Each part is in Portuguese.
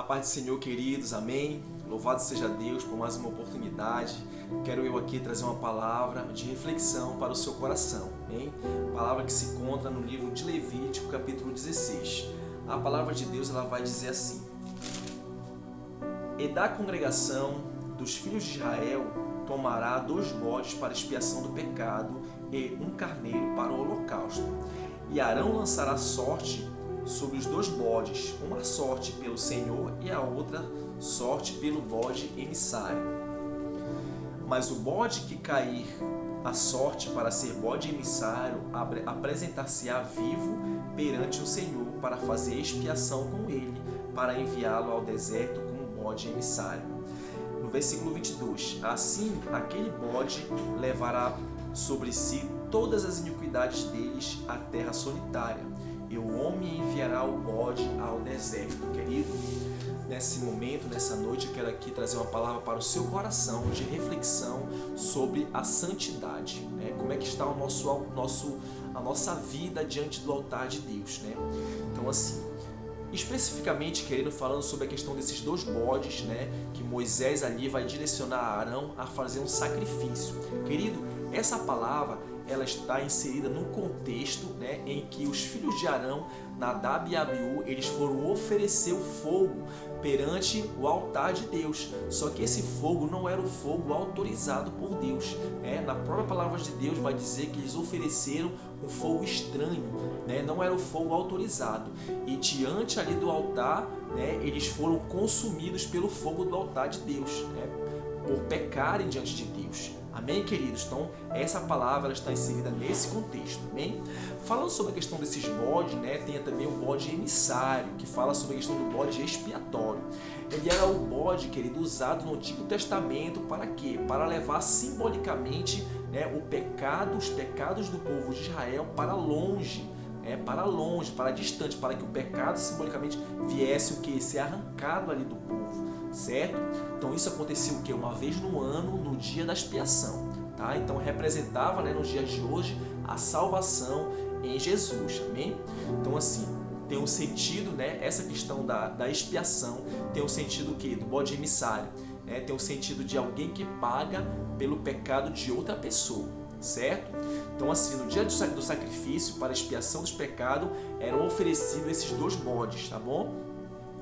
A paz do Senhor, queridos, amém? Louvado seja Deus por mais uma oportunidade. Quero eu aqui trazer uma palavra de reflexão para o seu coração, amém? Palavra que se encontra no livro de Levítico, capítulo 16. A palavra de Deus ela vai dizer assim: E da congregação dos filhos de Israel tomará 2 bodes para expiação do pecado e 1 carneiro para o holocausto. E Arão lançará sorte sobre os 2 bodes, uma sorte pelo Senhor e a outra sorte pelo bode emissário. Mas o bode que cair a sorte para ser bode emissário apresentar-se-á vivo perante o Senhor para fazer expiação com ele, para enviá-lo ao deserto como bode emissário. No versículo 22, assim aquele bode levará sobre si todas as iniquidades deles à terra solitária, e o homem enviará o bode ao deserto. Querido, nesse momento, nessa noite, eu quero aqui trazer uma palavra para o seu coração de reflexão sobre a santidade, né? Como é que está a nossa vida diante do altar de Deus, né? Então, assim, especificamente, querido, falando sobre a questão desses 2 bodes, né, que Moisés ali vai direcionar a Arão a fazer um sacrifício. Querido, essa palavra ela está inserida num contexto, né, em que os filhos de Arão, Nadab e Abiú, eles foram oferecer o fogo perante o altar de Deus. Só que esse fogo não era o fogo autorizado por Deus, né? Na própria palavra de Deus vai dizer que eles ofereceram um fogo estranho, né? Não era o fogo autorizado. E diante ali do altar, né, eles foram consumidos pelo fogo do altar de Deus, né, por pecarem diante de Deus. Amém, queridos? Então, essa palavra ela está inserida nesse contexto, amém? Falando sobre a questão desses bodes, né, tem também o bode emissário, que fala sobre a questão do bode expiatório. Ele era o bode, querido, usado no Antigo Testamento para quê? Para levar simbolicamente, né, os pecados do povo de Israel para longe, para distante, para que o pecado simbolicamente viesse o que? Ser arrancado ali do povo, certo? Então isso acontecia o que? Uma vez no ano, no dia da expiação, tá? Então representava, né, nos dias de hoje a salvação em Jesus, amém? Então assim, tem um sentido, né, essa questão da expiação tem um sentido o quê? Do bode emissário, né? Tem um sentido de alguém que paga pelo pecado de outra pessoa, certo? Então assim, no dia do sacrifício para expiação dos pecados eram oferecidos esses 2 bodes, tá bom?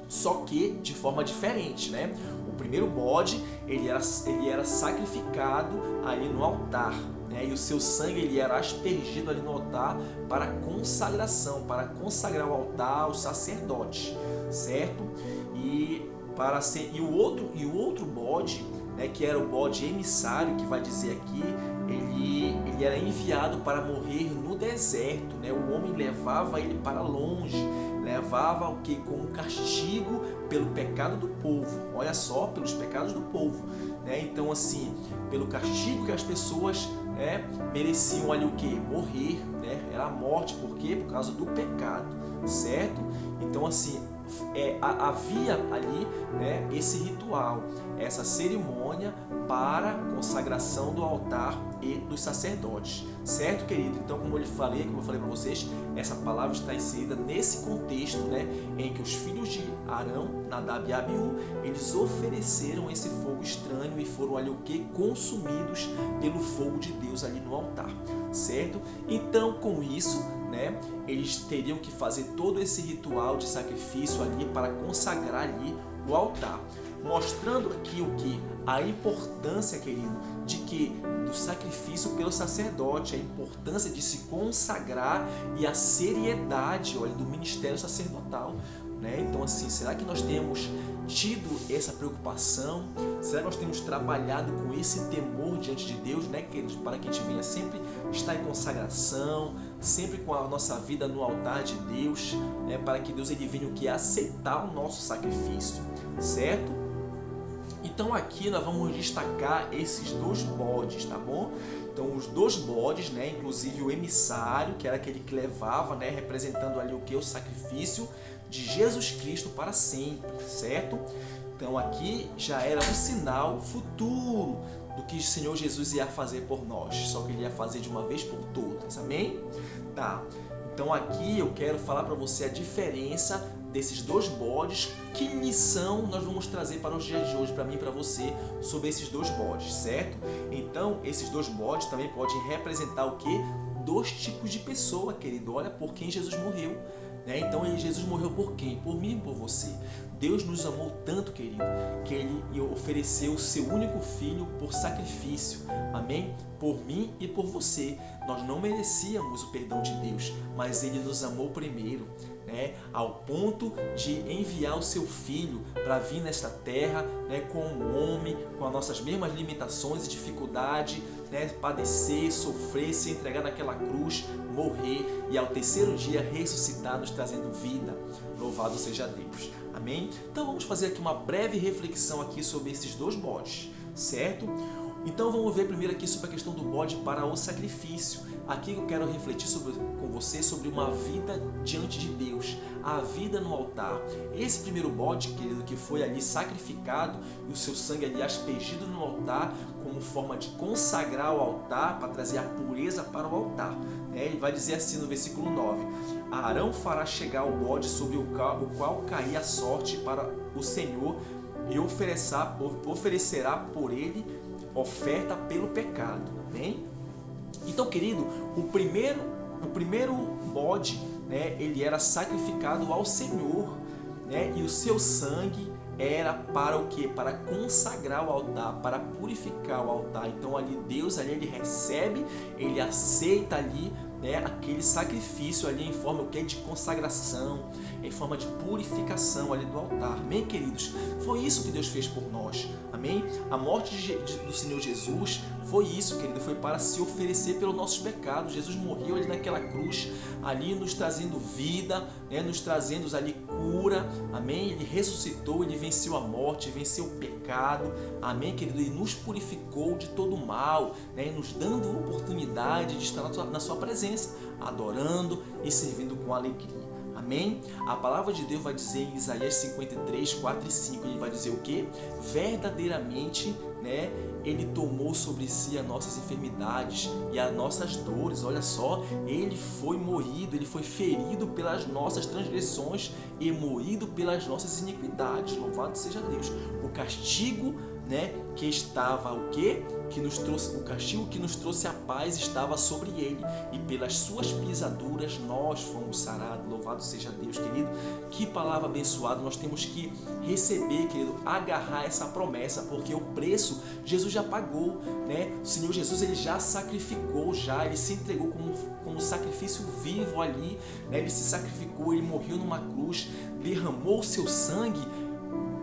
Só que de forma diferente, né? O primeiro bode ele era sacrificado ali no altar, né? E o seu sangue ele era aspergido ali no altar para consagração, para consagrar o altar aos sacerdotes, certo? E o outro bode, né, que era o bode emissário, que vai dizer aqui, ele era enviado para morrer no deserto, né? O homem levava ele para longe, levava o que? Como castigo pelo pecado do povo. Olha só, pelos pecados do povo, né? Então assim, pelo castigo que as pessoas, né, mereciam ali o que? Morrer, né? Era a morte, por quê? Por causa do pecado, certo? Então assim, havia ali, né, esse ritual, essa cerimônia para consagração do altar e dos sacerdotes, certo, querido? Então, como eu falei para vocês, essa palavra está inserida nesse contexto, né, em que os filhos de Arão, Nadab e Abiú, eles ofereceram esse fogo estranho e foram ali o que? Consumidos pelo fogo de Deus ali no altar, certo? Então, com isso, né, eles teriam que fazer todo esse ritual de sacrifício ali para consagrar ali o altar, mostrando aqui o que? A importância, querido, do sacrifício pelo sacerdote, a importância de se consagrar e a seriedade, olha, do ministério sacerdotal, né? Então assim, será que nós temos tido essa preocupação? Será que nós temos trabalhado com esse temor diante de Deus, né, queridos, para que a gente venha sempre estar em consagração, sempre com a nossa vida no altar de Deus, né, para que Deus ele venha o que? Aceitar o nosso sacrifício, certo? Então aqui nós vamos destacar esses 2 bodes, tá bom? Então os 2 bodes, né, inclusive o emissário, que era aquele que levava, né, representando ali o que? O sacrifício de Jesus Cristo para sempre, certo? Então aqui já era um sinal futuro do que o Senhor Jesus ia fazer por nós, só que ele ia fazer de uma vez por todas, amém? Tá. Então aqui eu quero falar para você a diferença desses 2 bodes, que lição nós vamos trazer para os dias de hoje, para mim e para você, sobre esses 2 bodes, certo? Então, esses 2 bodes também podem representar o quê? 2 tipos de pessoa, querido. Olha por quem Jesus morreu. Então Jesus morreu por quem? Por mim e por você. Deus nos amou tanto, querido, que Ele ofereceu o seu único filho por sacrifício, amém? Por mim e por você. Nós não merecíamos o perdão de Deus, mas Ele nos amou primeiro, ao ponto de enviar o seu filho para vir nesta terra, como homem, com as nossas mesmas limitações e dificuldades, padecer, sofrer, se entregar naquela cruz, morrer e ao 3º dia ressuscitar, nos trazendo vida. Louvado seja Deus. Amém? Então vamos fazer aqui uma breve reflexão aqui sobre esses 2 bodes, certo? Então vamos ver primeiro aqui sobre a questão do bode para o sacrifício. Aqui eu quero refletir com você sobre uma vida diante de Deus, a vida no altar. Esse primeiro bode, querido, que foi ali sacrificado e o seu sangue ali aspergido no altar como forma de consagrar o altar, para trazer a pureza para o altar. Ele vai dizer assim no versículo 9: Arão fará chegar o bode sobre o qual cair a sorte para o Senhor e oferecerá por ele oferta pelo pecado. Amém? Então, querido, o primeiro bode, ele era sacrificado ao Senhor, e o seu sangue era para o quê? Para consagrar o altar, para purificar o altar. Então ali Deus ele recebe, ele aceita ali, aquele sacrifício ali em forma de consagração, em forma de purificação ali do altar. Amém, queridos? Foi isso que Deus fez por nós. Amém? A morte do Senhor Jesus foi isso, querido, foi para se oferecer pelos nossos pecados. Jesus morreu ali naquela cruz, ali nos trazendo vida, nos trazendo ali cura. Amém? Ele ressuscitou, ele venceu a morte, venceu o pecado. Amém, querido? E nos purificou de todo o mal, nos dando oportunidade de estar na sua presença, adorando e servindo com alegria. Amém? A palavra de Deus vai dizer em Isaías 53, 4 e 5, ele vai dizer o quê? Verdadeiramente, Ele tomou sobre si as nossas enfermidades e as nossas dores. Olha só, Ele foi moído, Ele foi ferido pelas nossas transgressões e moído pelas nossas iniquidades. Louvado seja Deus. O castigo, que estava o quê? O castigo que nos trouxe a paz estava sobre ele, e pelas suas pisaduras nós fomos sarados. Louvado seja Deus, querido. Que palavra abençoada. Nós temos que receber, querido, agarrar essa promessa, porque o preço Jesus já pagou, O Senhor Jesus ele já sacrificou, ele se entregou como sacrifício vivo ali, Ele se sacrificou, ele morreu numa cruz, derramou o seu sangue,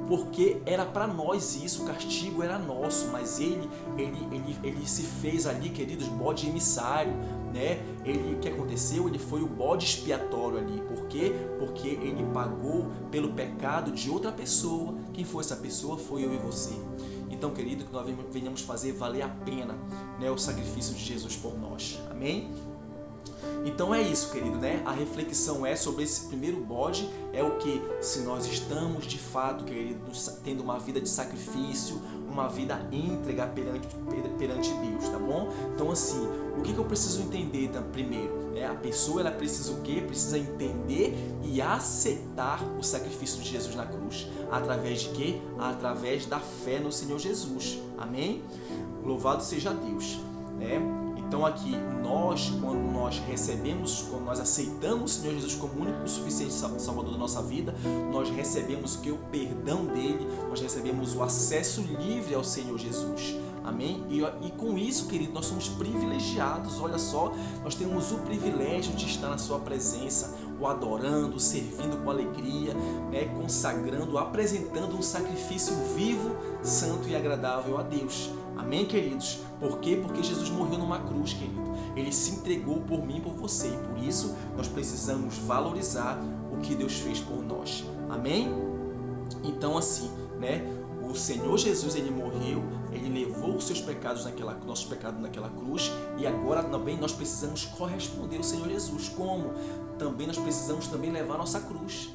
porque era para nós isso, o castigo era nosso, mas ele se fez ali, queridos, bode emissário, o que aconteceu? Ele foi o bode expiatório ali. Por quê? Porque ele pagou pelo pecado de outra pessoa. Quem foi essa pessoa? Foi eu e você. Então, querido, que nós venhamos fazer valer a pena, o sacrifício de Jesus por nós. Amém? Então é isso, querido, A reflexão é sobre esse primeiro bode, é o que? Se nós estamos de fato, querido, tendo uma vida de sacrifício, uma vida íntegra perante Deus, tá bom? Então assim, o que eu preciso entender primeiro? A pessoa ela precisa o quê? Precisa entender e aceitar o sacrifício de Jesus na cruz. Através de quê? Através da fé no Senhor Jesus. Amém? Louvado seja Deus, Então aqui, quando nós aceitamos o Senhor Jesus como único e suficiente Salvador da nossa vida, nós recebemos o perdão dele, nós recebemos o acesso livre ao Senhor Jesus. Amém? E com isso, querido, nós somos privilegiados. Olha só, nós temos o privilégio de estar na sua presença, o adorando, servindo com alegria, consagrando, apresentando um sacrifício vivo, santo e agradável a Deus. Amém, queridos? Por quê? Porque Jesus morreu numa cruz, querido. Ele se entregou por mim e por você. E por isso, nós precisamos valorizar o que Deus fez por nós. Amém? Então, assim, o Senhor Jesus, ele morreu, ele levou os seus pecados nossos pecados naquela cruz, e agora também nós precisamos corresponder ao Senhor Jesus. Como? Também nós precisamos também levar a nossa cruz.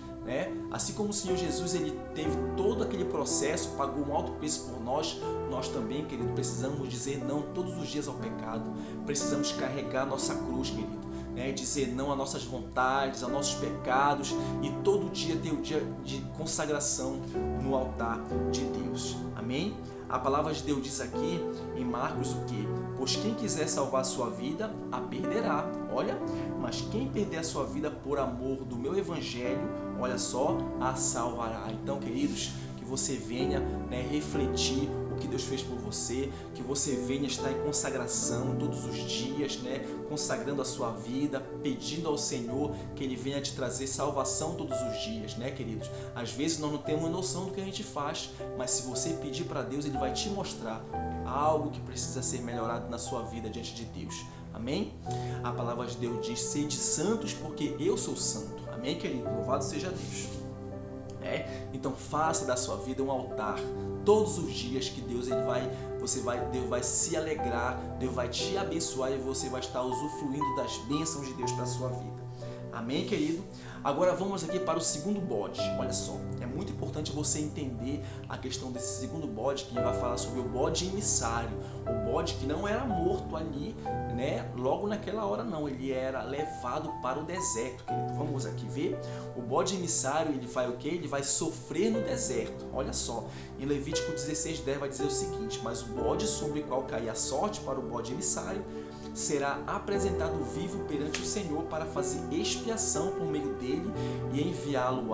Assim como o Senhor Jesus ele teve todo aquele processo, pagou um alto preço por nós, nós também, querido, precisamos dizer não todos os dias ao pecado. Precisamos carregar nossa cruz, querido, né, dizer não às nossas vontades, aos nossos pecados e todo dia ter o dia de consagração no altar de Deus. Amém? A palavra de Deus diz aqui em Marcos o quê? Pois quem quiser salvar a sua vida, a perderá. Olha, mas quem perder a sua vida por amor do meu evangelho, olha só, a salvará. Então, queridos, que você venha, né, refletir o que Deus fez por você, que você venha estar em consagração todos os dias, né, consagrando a sua vida, pedindo ao Senhor que Ele venha te trazer salvação todos os dias, né, queridos? Às vezes nós não temos noção do que a gente faz, mas se você pedir para Deus, Ele vai te mostrar algo que precisa ser melhorado na sua vida diante de Deus. Amém? A palavra de Deus diz: sede santos porque eu sou santo. Amém, querido? Louvado seja Deus. Então faça da sua vida um altar todos os dias que Deus Deus vai se alegrar, Deus vai te abençoar e você vai estar usufruindo das bênçãos de Deus para a sua vida. Amém, querido? Agora vamos aqui para o segundo bode. Olha só, é muito importante você entender a questão desse segundo bode, que vai falar sobre o bode emissário. O bode que não era morto ali, né? Logo naquela hora não, ele era levado para o deserto, querido. Vamos aqui ver. O bode emissário, ele vai o quê? Ele vai sofrer no deserto. Olha só, em Levítico 16:10 vai dizer o seguinte: mas o bode sobre o qual cair a sorte para o bode emissário será apresentado vivo perante o Senhor para fazer expiação por meio dele e enviá-lo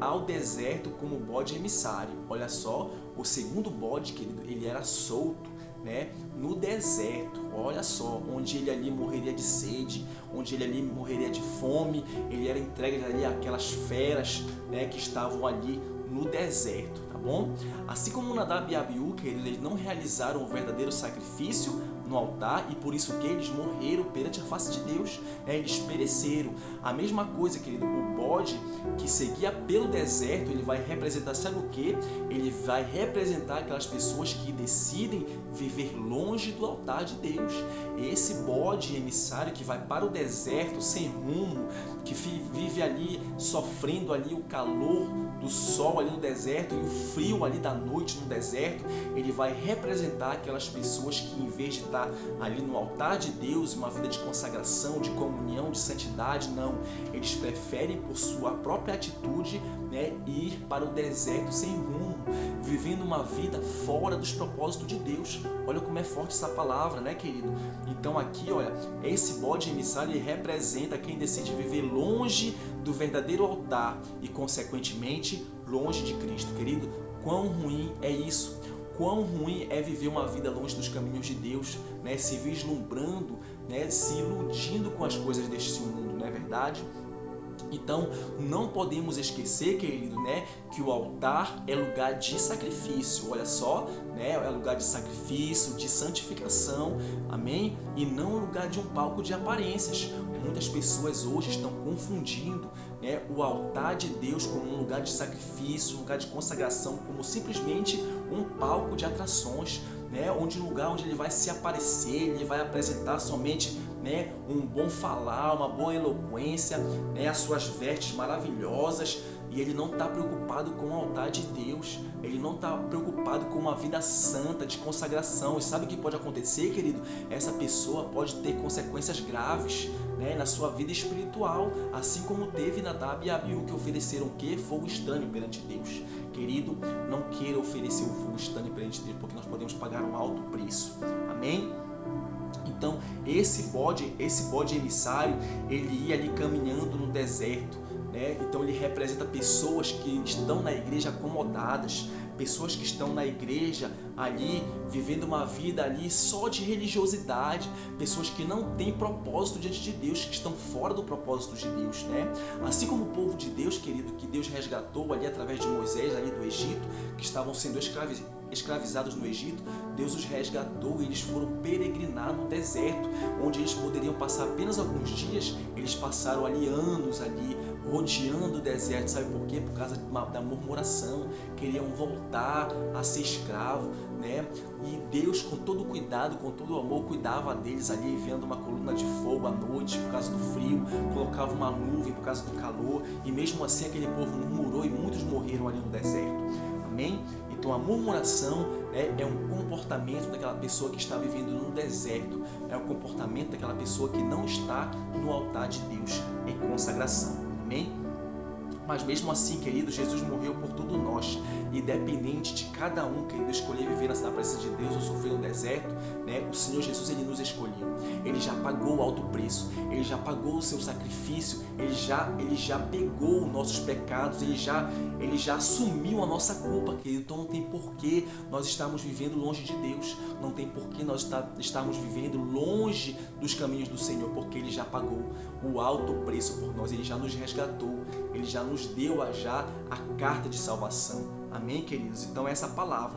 ao deserto como bode emissário. Olha só, o segundo bode, querido, ele era solto, né, no deserto. Olha só, onde ele ali morreria de sede, onde ele ali morreria de fome, ele era entregue ali àquelas feras, né, que estavam ali no deserto, tá bom? Assim como Nadab e Abiú, que eles não realizaram o verdadeiro sacrifício no altar e por isso que eles morreram perante a face de Deus, né? Eles pereceram. A mesma coisa, querido, o bode que seguia pelo deserto, ele vai representar, sabe o que? Ele vai representar aquelas pessoas que decidem viver longe do altar de Deus. Esse bode emissário que vai para o deserto sem rumo, que vive ali sofrendo ali o calor do sol ali no deserto e o frio ali da noite no deserto, ele vai representar aquelas pessoas que, em vez de estar ali no altar de Deus, uma vida de consagração, de comunhão, de santidade, não, eles preferem por sua própria atitude, né, ir para o deserto sem rumo, vivendo uma vida fora dos propósitos de Deus. Olha como é forte essa palavra, né, querido? Então aqui, olha, esse bode emissário, ele representa quem decide viver longe do verdadeiro altar e, consequentemente, longe de Cristo. Querido, quão ruim é isso? Quão ruim é viver uma vida longe dos caminhos de Deus, né? Se vislumbrando, né? Se iludindo com as coisas deste mundo, não é verdade? Então, não podemos esquecer, querido, né, que o altar é lugar de sacrifício. Olha só, né, é lugar de sacrifício, de santificação, amém? E não lugar de um palco de aparências. Muitas pessoas hoje estão confundindo, né, o altar de Deus como um lugar de sacrifício, um lugar de consagração, como simplesmente um palco de atrações, né, um lugar onde ele vai se aparecer, ele vai apresentar somente, né, um bom falar, uma boa eloquência, né, as suas vestes maravilhosas, e ele não está preocupado com o altar de Deus, ele não está preocupado com uma vida santa, de consagração. E sabe o que pode acontecer, querido? Essa pessoa pode ter consequências graves, né, na sua vida espiritual, assim como teve Nadab e Abiú, que ofereceram o quê? Fogo estranho perante Deus. Querido, não queira oferecer o fogo estranho perante Deus, porque nós podemos pagar um alto preço. Amém? Então, esse bode emissário, ele ia ali caminhando no deserto, né? Então ele representa pessoas que estão na igreja acomodadas, pessoas que estão na igreja ali vivendo uma vida ali só de religiosidade, pessoas que não têm propósito diante de Deus, que estão fora do propósito de Deus, né? Assim como o povo de Deus, querido, que Deus resgatou ali através de Moisés ali do Egito, que estavam sendo escravizados no Egito, Deus os resgatou e eles foram peregrinar no deserto, onde eles poderiam passar apenas alguns dias. Eles passaram ali anos ali rodeando o deserto, sabe por quê? Por causa da murmuração, queriam voltar a ser escravo, né? E Deus, com todo cuidado, com todo amor, cuidava deles ali, enviando uma coluna de fogo à noite por causa do frio, colocava uma nuvem por causa do calor, e mesmo assim aquele povo murmurou e muitos morreram ali no deserto. Amém? Então a murmuração é um comportamento daquela pessoa que está vivendo no deserto, é um comportamento daquela pessoa que não está no altar de Deus em consagração. Amém? Mas mesmo assim, querido, Jesus morreu por todos nós. Independente de cada um, querido, escolher viver na presença de Deus ou sofrer no deserto, né? O Senhor Jesus, Ele nos escolheu. Ele já pagou o alto preço. Ele já pagou o seu sacrifício. Ele já pegou os nossos pecados. Ele já assumiu a nossa culpa, querido. Então não tem porquê nós estarmos vivendo longe de Deus. Não tem porquê nós estarmos vivendo longe dos caminhos do Senhor, porque Ele já pagou o alto preço por nós. Ele já nos resgatou. Ele já nos deu a carta de salvação. Amém, queridos? Então essa palavra,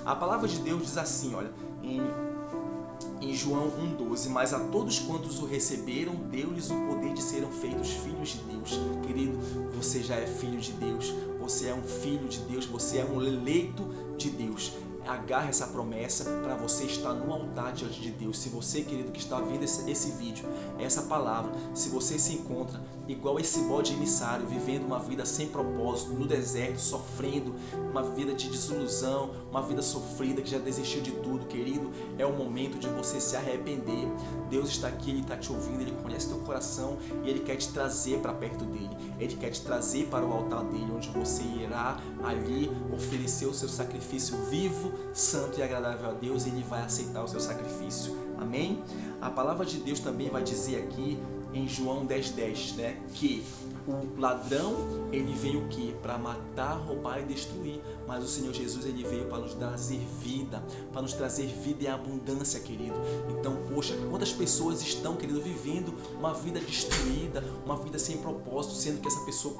a palavra de Deus diz assim, olha, em João 1,12, mas a todos quantos o receberam, deu-lhes o poder de serem feitos filhos de Deus. Querido, você já é filho de Deus, você é um filho de Deus, você é um eleito de Deus. Agarre essa promessa para você estar no altar diante de Deus. Se você, querido, que está vendo esse vídeo, essa palavra, se você se encontra igual esse bode emissário, vivendo uma vida sem propósito, no deserto, sofrendo, uma vida de desilusão, uma vida sofrida, que já desistiu de tudo, querido, é o momento de você se arrepender. Deus está aqui, Ele está te ouvindo, Ele conhece teu coração e Ele quer te trazer para perto dEle. Ele quer te trazer para o altar dEle, onde você irá ali oferecer o seu sacrifício vivo, santo e agradável a Deus, e Ele vai aceitar o seu sacrifício. Amém? A palavra de Deus também vai dizer aqui em João 10,10, né, que o ladrão, ele veio o quê? Para matar, roubar e destruir. Mas o Senhor Jesus, Ele veio para nos trazer vida, para nos trazer vida em abundância, querido. Então, poxa, quantas pessoas estão, querido, vivendo uma vida destruída, uma vida sem propósito, sendo que essa pessoa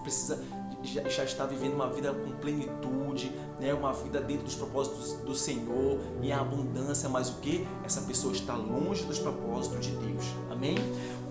já está vivendo uma vida com plenitude, né? Uma vida dentro dos propósitos do Senhor, em abundância, mas o que? Essa pessoa está longe dos propósitos de Deus. Amém?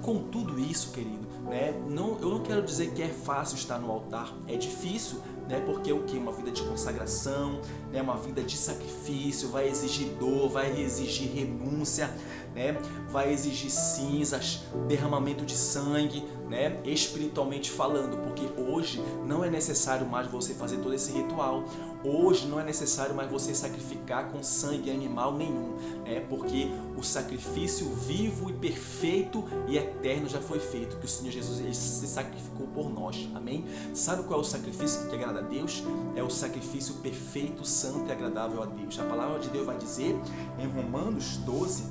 Com tudo isso, querido, né? Eu não quero dizer que é fácil estar no altar, é difícil, né? Porque o que? Uma vida de consagração, né? Uma vida de sacrifício, vai exigir dor, vai exigir renúncia, né? Vai exigir cinzas, derramamento de sangue, né? Espiritualmente falando, porque hoje não é necessário mais você fazer todo esse ritual. Hoje não é necessário mais você sacrificar com sangue animal nenhum, né? Porque o sacrifício vivo e perfeito e eterno já foi feito, que o Senhor Jesus, Ele se sacrificou por nós. Amém? Sabe qual é o sacrifício que agrada a Deus? É o sacrifício perfeito, santo e agradável a Deus. A palavra de Deus vai dizer em Romanos 12,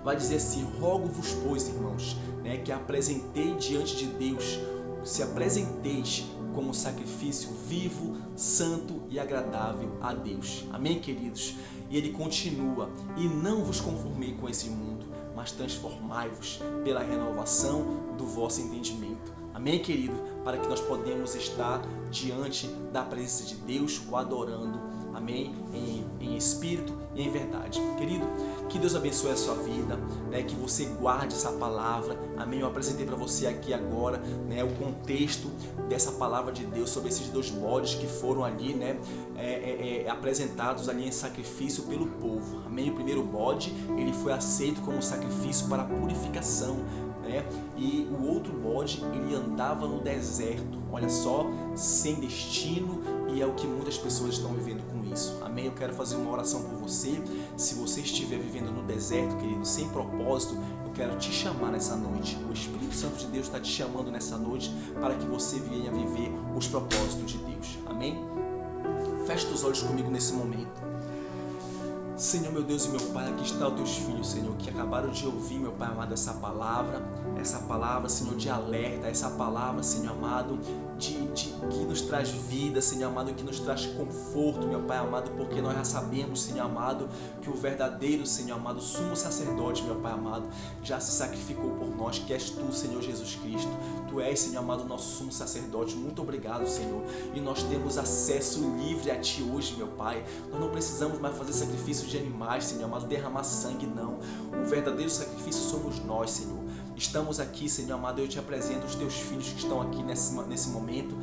vai dizer assim: rogo-vos, pois, irmãos, né, que apresentei diante de Deus, se apresenteis como sacrifício vivo, santo e agradável a Deus. Amém, queridos? E ele continua: e não vos conformei com esse mundo, mas transformai-vos pela renovação do vosso entendimento. Amém, querido? Para que nós podemos estar diante da presença de Deus, o adorando. Amém? Em espírito e em verdade. Querido, que Deus abençoe a sua vida, né? Que você guarde essa palavra. Amém? Eu apresentei para você aqui agora, né, o contexto dessa palavra de Deus sobre esses dois bodes que foram ali, né, apresentados ali em sacrifício pelo povo. Amém? O primeiro bode, ele foi aceito como sacrifício para purificação, né? E o outro bode, ele andava no deserto, olha só, sem destino, e é o que muitas pessoas estão vivendo com isso. Amém? Eu quero fazer uma oração por você. Se você estiver vivendo no deserto, querido, sem propósito, eu quero te chamar nessa noite. O Espírito Santo de Deus está te chamando nessa noite para que você venha viver os propósitos de Deus. Amém? Feche os olhos comigo nesse momento. Senhor, meu Deus e meu Pai, aqui está os teus filhos, Senhor, que acabaram de ouvir, meu Pai amado, essa palavra, Senhor, de alerta, essa palavra, Senhor amado, que nos traz vida, Senhor amado, que nos traz conforto, meu Pai amado, porque nós já sabemos, Senhor amado, que o verdadeiro, Senhor amado, sumo sacerdote, meu Pai amado, já se sacrificou por nós, que és Tu, Senhor Jesus Cristo. Tu és, Senhor amado, nosso sumo sacerdote. Muito obrigado, Senhor. E nós temos acesso livre a Ti hoje, meu Pai. Nós não precisamos mais fazer sacrifício de animais, Senhor amado, derramar sangue, não. O verdadeiro sacrifício somos nós, Senhor. Estamos aqui, Senhor amado, eu te apresento os teus filhos que estão aqui nesse momento,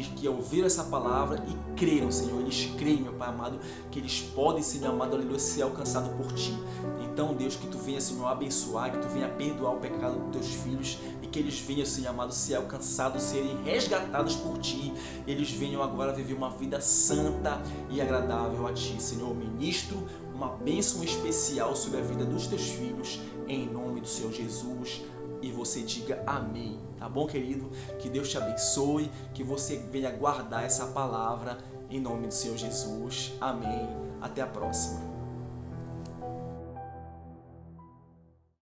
que ouviram essa palavra e creram, Senhor. Eles creem, meu Pai amado, que eles podem, Senhor amado, aleluia, ser alcançados por Ti. Então, Deus, que Tu venha, Senhor, abençoar, que Tu venha perdoar o pecado dos Teus filhos e que eles venham, Senhor amado, ser alcançados, serem resgatados por Ti. Eles venham agora viver uma vida santa e agradável a Ti, Senhor. Ministro uma bênção especial sobre a vida dos Teus filhos, em nome do Senhor Jesus. E você diga amém, tá bom, querido? Que Deus te abençoe, que você venha guardar essa palavra em nome do Senhor Jesus. Amém. Até a próxima.